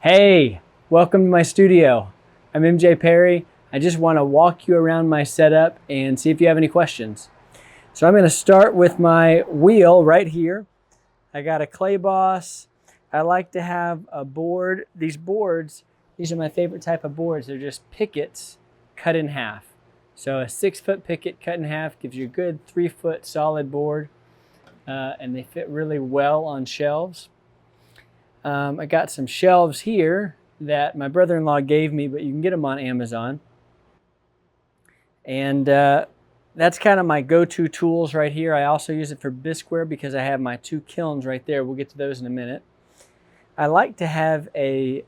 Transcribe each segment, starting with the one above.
Hey, welcome to my studio. I'm MJ Perry. I just want to walk you around my setup and see if you have any questions. So I'm going to start with my wheel right here. I got a clay boss. I like to have a board. These boards, these are my favorite type of boards. They're just pickets cut in half. So a 6-foot picket cut in half gives you a good 3-foot solid board, and they fit really well on shelves. I got some shelves here that my brother-in-law gave me, but you can get them on Amazon. And that's kind of my go-to tools right here. I also use it for bisqueware because I have my 2 kilns right there. We'll get to those in a minute. I like to have a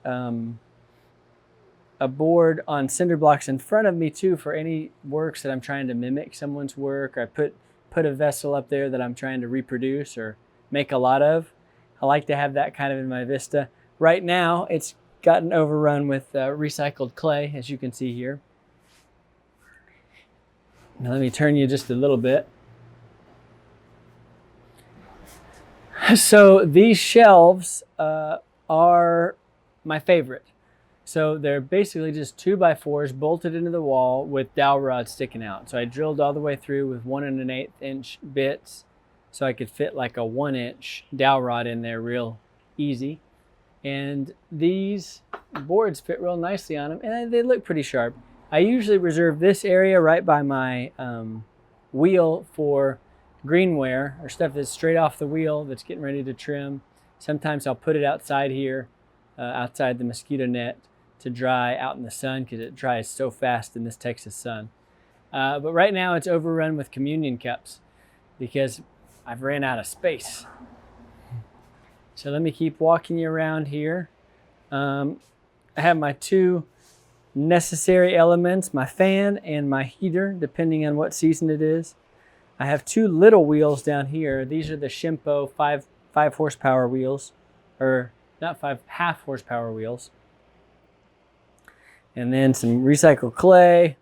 board on cinder blocks in front of me too for any works that I'm trying to mimic someone's work. Or I put a vessel up there that I'm trying to reproduce or make a lot of. I like to have that kind of in my vista. Right now, it's gotten overrun with recycled clay, as you can see here. Now let me turn you just a little bit. So these shelves are my favorite. So they're basically just 2x4s bolted into the wall with dowel rods sticking out. So I drilled all the way through with 1 1/8 inch bits, so I could fit like a 1-inch dowel rod in there real easy. And these boards fit real nicely on them, and they look pretty sharp. I usually reserve this area right by my wheel for greenware or stuff that's straight off the wheel that's getting ready to trim. Sometimes I'll put it outside here, outside the mosquito net to dry out in the sun because it dries so fast in this Texas sun. But right now it's overrun with communion cups because I've ran out of space. So let me keep walking you around here. I have my 2 necessary elements, my fan and my heater, depending on what season it is. I have 2 little wheels down here. These are the Shimpo 5 horsepower wheels, or not 5, half horsepower wheels. And then some recycled clay,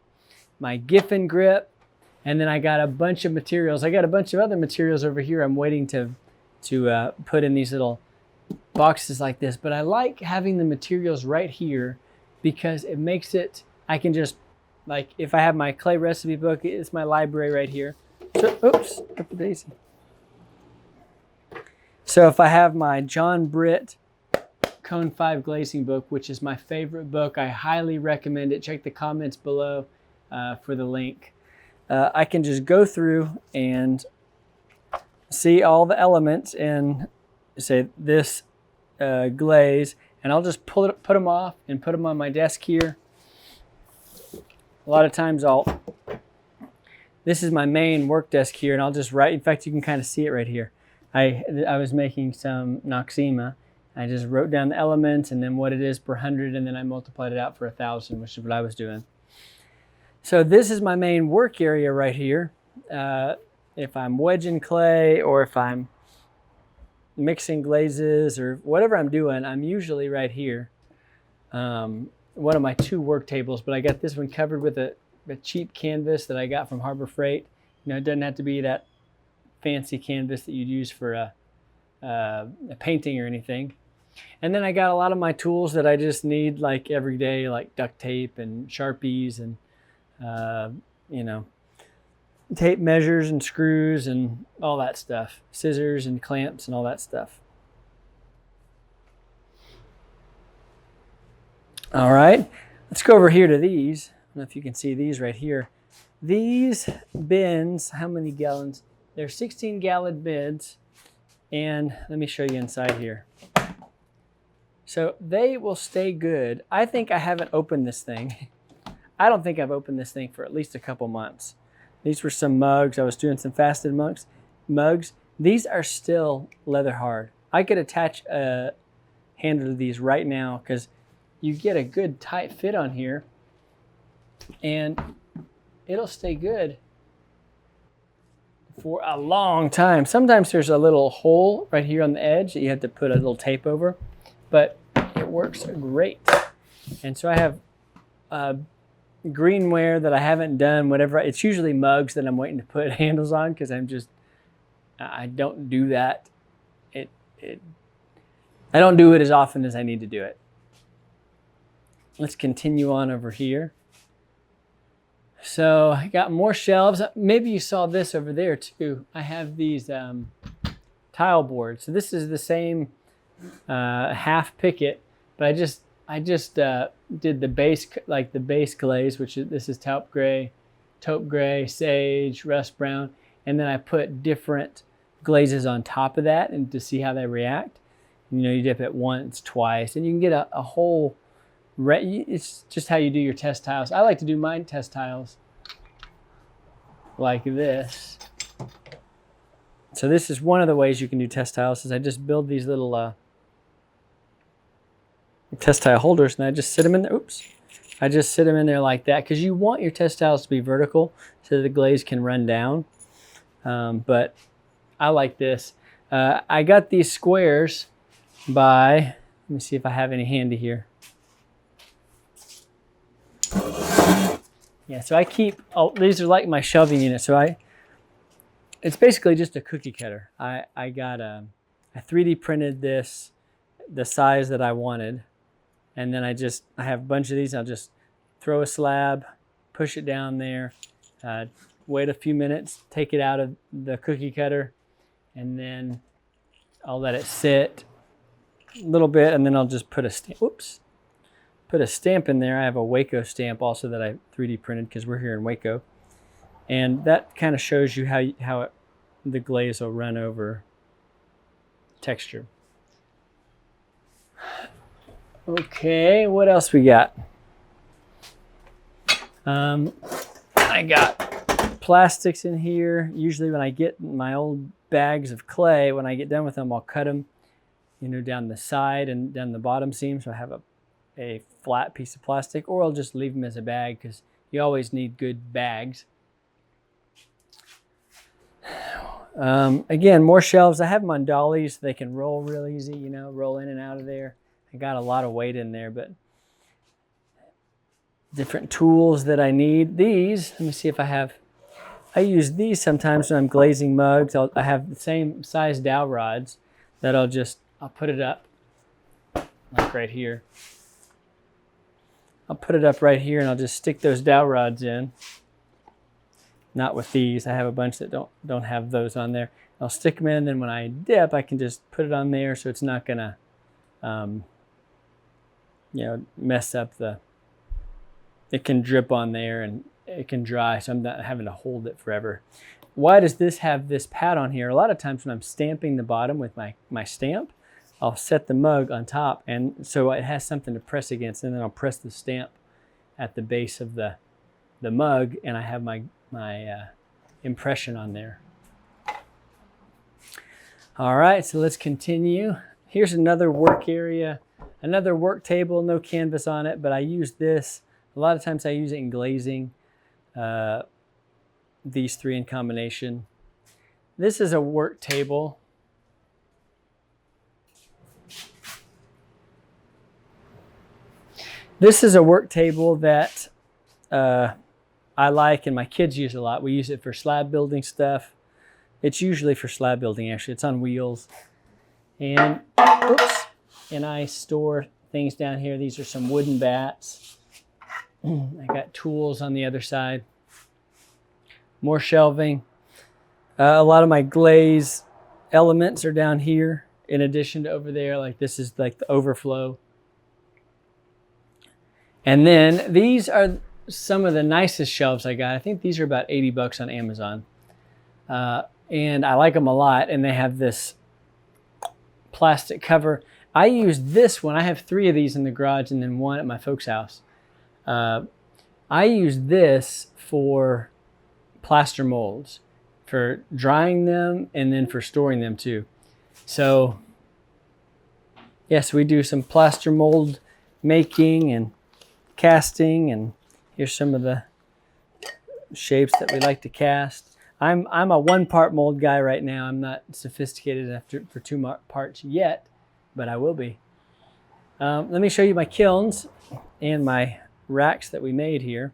my Giffen grip, and then I got a bunch of materials. I got a bunch of other materials over here I'm waiting to put in these little boxes like this. But I like having the materials right here because it makes it, I can just, like if I have my clay recipe book, it's my library right here. So, oops, up the daisy. So if I have my John Britt Cone 5 glazing book, which is my favorite book, I highly recommend it. Check the comments below for the link. I can just go through and see all the elements in, say, this glaze, and I'll just put them off and put them on my desk here. A lot of times this is my main work desk here, and I'll just write. In fact, you can kind of see it right here. I was making some Noxema. I just wrote down the elements and then what it is per 100, and then I multiplied it out for 1,000, which is what I was doing. So this is my main work area right here. If I'm wedging clay or if I'm mixing glazes or whatever I'm doing, I'm usually right here. One of my 2 work tables, but I got this one covered with a cheap canvas that I got from Harbor Freight. You know, it doesn't have to be that fancy canvas that you'd use for a painting or anything. And then I got a lot of my tools that I just need like every day, like duct tape and Sharpies and you know, tape measures and screws and all that stuff, scissors and clamps and all that stuff. All right, let's go over here to these. I don't know if you can see these right here. These bins, how many gallons? They're 16-gallon bins, and let me show you inside here. So they will stay good. I think I haven't opened this thing. I don't think I've opened this thing for at least a couple months. These were some mugs. I was doing some faceted mugs. These are still leather hard. I could attach a handle to these right now because you get a good tight fit on here and it'll stay good for a long time. Sometimes there's a little hole right here on the edge that you have to put a little tape over, but it works great. And so I have greenware that I haven't done, whatever. It's usually mugs that I'm waiting to put handles on because I don't do that. I don't do it as often as I need to do it. let's continue on over here. So I got more shelves. Maybe you saw this over there too. I have these tile boards. So this is the same half picket, but I just did the base, like the base glaze, which is, this is taupe gray, sage, rust brown, and then I put different glazes on top of that, and to see how they react. You know, you dip it once, twice, and you can get a whole. It's just how you do your test tiles. I like to do my test tiles like this. So this is one of the ways you can do test tiles, is I just build these little test tile holders, and I just sit them in there. Oops. I just sit them in there like that, because you want your test tiles to be vertical so that the glaze can run down. But I like this. I got these squares by, let me see if I have any handy here. Yeah, so I keep, these are like my shelving unit. So it's basically just a cookie cutter. I 3D printed this, the size that I wanted. And then I have a bunch of these. I'll just throw a slab, push it down there, wait a few minutes, take it out of the cookie cutter, and then I'll let it sit a little bit, and then I'll just put a stamp. Oops. Put a stamp in there. I have a Waco stamp also that I 3D printed, because we're here in Waco. And that kind of shows you how the glaze will run over texture. Okay, what else we got? I got plastics in here. Usually when I get my old bags of clay, when I get done with them, I'll cut them, you know, down the side and down the bottom seam. So I have a flat piece of plastic, or I'll just leave them as a bag, because you always need good bags. Again, more shelves. I have them on dollies so they can roll real easy, you know, roll in and out of there. I got a lot of weight in there, but different tools that I need. These, let me see if I use these sometimes when I'm glazing mugs. I have the same size dowel rods that I'll put it up like right here. I'll put it up right here, and I'll just stick those dowel rods in. Not with these. I have a bunch that don't have those on there. I'll stick them in, and then when I dip, I can just put it on there, so it's not gonna, you know, mess up it can drip on there and it can dry, so I'm not having to hold it forever. Why does this have this pad on here? A lot of times when I'm stamping the bottom with my stamp, I'll set the mug on top, and so it has something to press against, and then I'll press the stamp at the base of the mug, and I have my impression on there. All right, so let's continue. Here's another work area, another work table, no canvas on it, but I use this. A lot of times I use it in glazing, these three in combination. This is a work table. This is a work table that I like, and my kids use a lot. We use it for slab building stuff. It's usually for slab building, actually. It's on wheels. And, oops, and I store things down here. These are some wooden bats. I got tools on the other side. More shelving. A lot of my glaze elements are down here, in addition to over there. Like this is like the overflow. And then these are some of the nicest shelves I got. I think these are about 80 bucks on Amazon. And I like them a lot. And they have this plastic cover. I use this one. I have 3 of these in the garage and then 1 at my folks' house. I use this for plaster molds, for drying them and then for storing them too. So yes, we do some plaster mold making and casting, and here's some of the shapes that we like to cast. I'm a 1-part mold guy right now. I'm not sophisticated enough for 2 parts yet, but I will be. Let me show you my kilns and my racks that we made here.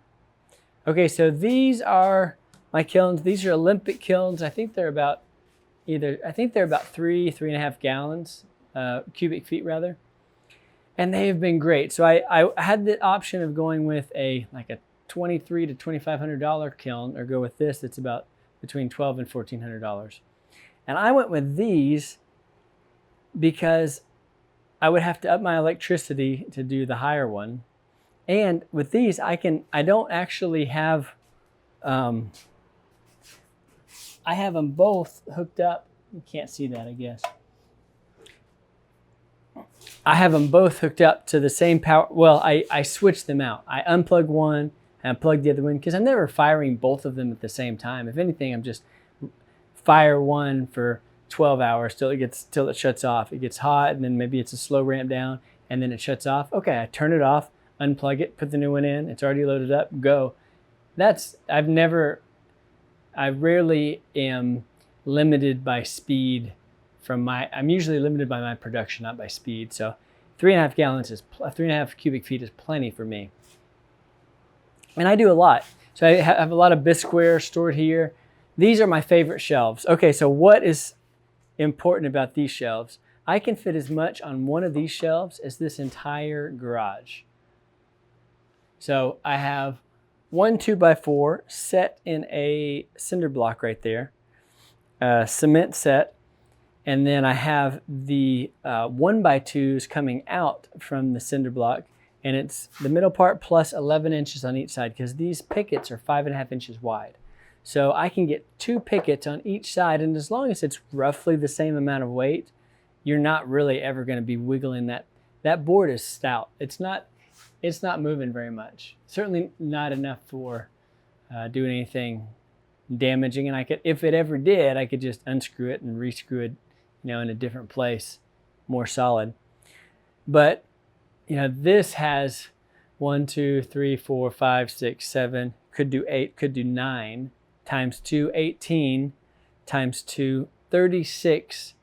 Okay, so these are my kilns. These are Olympic kilns. I think they're about 3.5 gallons, cubic feet rather. and they have been great. So I had the option of going with a $2,300 to $2,500 kiln, or go with this that's about between $1,200 and $1,400. And I went with these because I would have to up my electricity to do the higher one. And with these, I don't actually have, I have them both hooked up. You can't see that, I guess. I have them both hooked up to the same power. Well, I switched them out. I unplug one and I plug the other one, because I'm never firing both of them at the same time. If anything, I'm just fire one for 12 hours till it shuts off. It gets hot, and then maybe it's a slow ramp down, and then it shuts off. Okay, I turn it off, unplug it, put the new one in. It's already loaded up, go. I rarely am limited by speed I'm usually limited by my production, not by speed. So 3.5 gallons 3.5 cubic feet is plenty for me. And I do a lot. So I have a lot of bisqueware stored here. These are my favorite shelves. Okay, so what is important about these shelves? I can fit as much on one of these shelves as this entire garage. So I have one 2x4 set in a cinder block right there, cement set, and then I have the 1x2s coming out from the cinder block, and it's the middle part plus 11 inches on each side, because these pickets are 5.5 inches wide. So I can get 2 pickets on each side, and as long as it's roughly the same amount of weight, you're not really ever going to be wiggling that. That board is stout. It's not moving very much. Certainly not enough for doing anything damaging. And if it ever did, I could just unscrew it and rescrew it, in a different place, more solid. But this has 1, 2, 3, 4, 5, 6, 7, could do 8, could do 9, times 2, 18, times 2, 36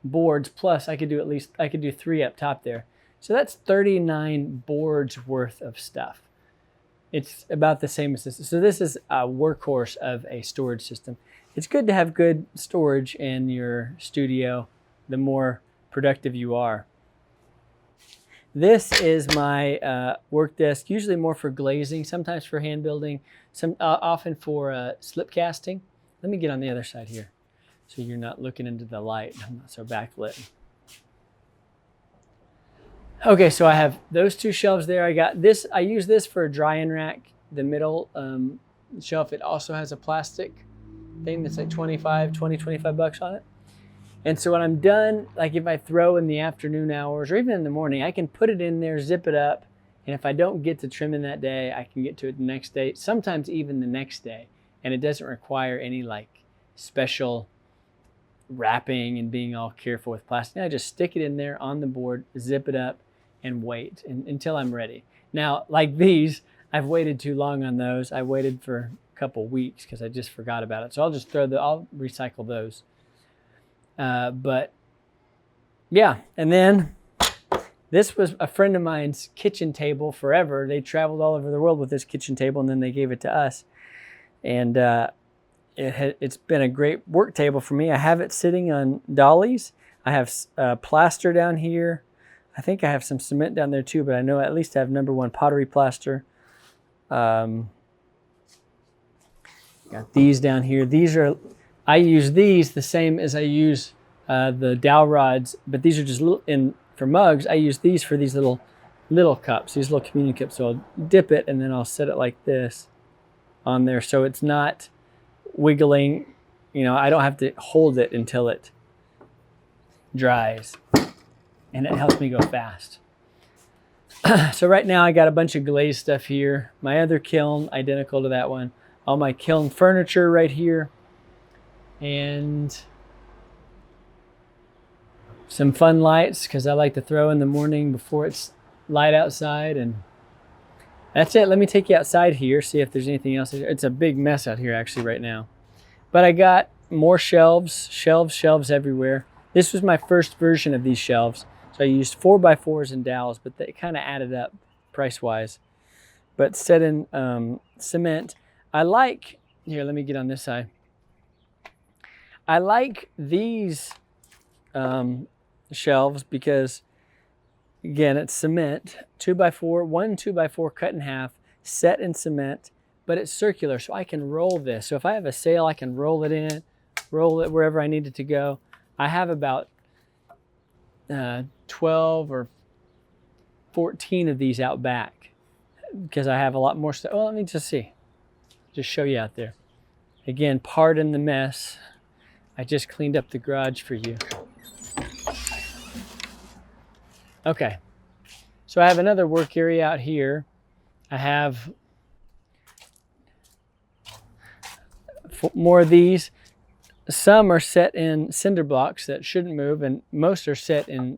boards, plus I could do 3 up top there. So that's 39 boards worth of stuff. It's about the same as this. So this is a workhorse of a storage system. It's good to have good storage in your studio, the more productive you are. This is my work desk, usually more for glazing, sometimes for hand building, often for slip casting. Let me get on the other side here so you're not looking into the light. I'm not so backlit. Okay, so I have those 2 shelves there. I got this. I use this for a drying rack. The middle shelf, it also has a plastic thing that's like 25 bucks on it. And so when I'm done, like if I throw in the afternoon hours or even in the morning, I can put it in there, zip it up. And if I don't get to trimming that day, I can get to it the next day, sometimes even the next day. And it doesn't require any special wrapping and being all careful with plastic. I just stick it in there on the board, zip it up, and wait until I'm ready. Now, like these, I've waited too long on those. I waited for a couple weeks because I just forgot about it. So I'll just I'll recycle those. But yeah, and then this was a friend of mine's kitchen table forever. They traveled all over the world with this kitchen table, and then they gave it to us. And it's been a great work table for me. I have it sitting on dollies. I have plaster down here. I think I have some cement down there too, but I know at least I have #1 pottery plaster. Got these down here. I use these the same as I use the dowel rods, but these are just for mugs. I use these for these little cups, these little communion cups. So I'll dip it and then I'll set it like this on there, so it's not wiggling. I don't have to hold it until it dries, and it helps me go fast. So right now I got a bunch of glazed stuff here. My other kiln, identical to that one. All my kiln furniture right here. And some fun lights, because I like to throw in the morning before it's light outside. And that's it. Let me take you outside here, see if there's anything else. It's a big mess out here actually right now. But I got more shelves everywhere. This was my first version of these shelves. So I used 4x4s and dowels, but they kind of added up price-wise. But set in cement. Here, let me get on this side. I like these shelves because Again, it's cement, 2x4, one 2x4 cut in half, set in cement, but it's circular, so I can roll this. So if I have a sail, I can roll it in, roll it wherever I need it to go. I have about 12 or 14 of these out back because I have a lot more stuff. Oh, let me just see. Just show you out there. Again, pardon the mess. I just cleaned up the garage for you. Okay, so I have another work area out here. I have more of these. Some are set in cinder blocks that shouldn't move, and most are set in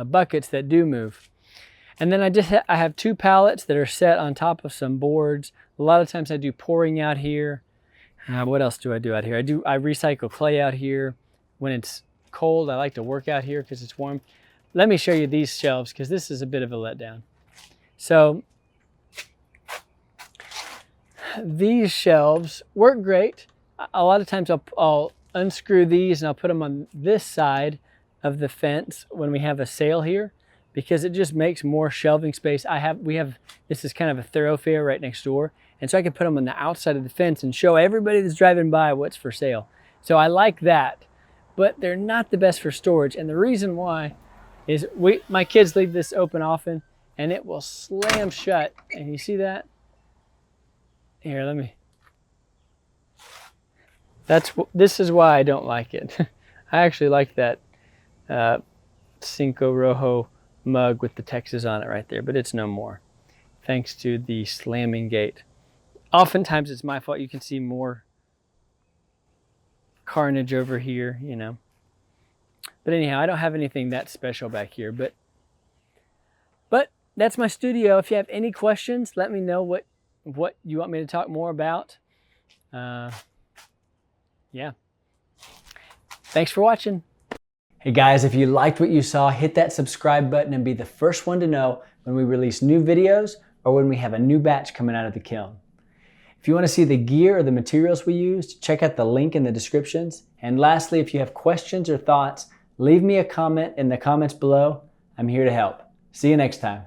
buckets that do move. And then I have 2 pallets that are set on top of some boards. A lot of times I do pouring out here. What else do I do out here? I recycle clay out here. When it's cold, I like to work out here because it's warm. Let me show you these shelves because this is a bit of a letdown. So these shelves work great. A lot of times I'll unscrew these and I'll put them on this side of the fence when we have a sale here because it just makes more shelving space. This is kind of a thoroughfare right next door, and so I can put them on the outside of the fence and show everybody that's driving by what's for sale. So I like that, but they're not the best for storage, and the reason why is my kids leave this open often and it will slam shut. And you see that? Here, let me. This is why I don't like it. I actually like that Cinco Rojo mug with the Texas on it right there, but it's no more thanks to the slamming gate. Oftentimes it's my fault. You can see more carnage over here, you know. But anyhow, I don't have anything that special back here, but that's my studio. If you have any questions, let me know what you want me to talk more about. Yeah. Thanks for watching. Hey guys, if you liked what you saw, hit that subscribe button and be the first one to know when we release new videos or when we have a new batch coming out of the kiln. If you want to see the gear or the materials we used, check out the link in the descriptions. And lastly, if you have questions or thoughts, leave me a comment in the comments below. I'm here to help. See you next time.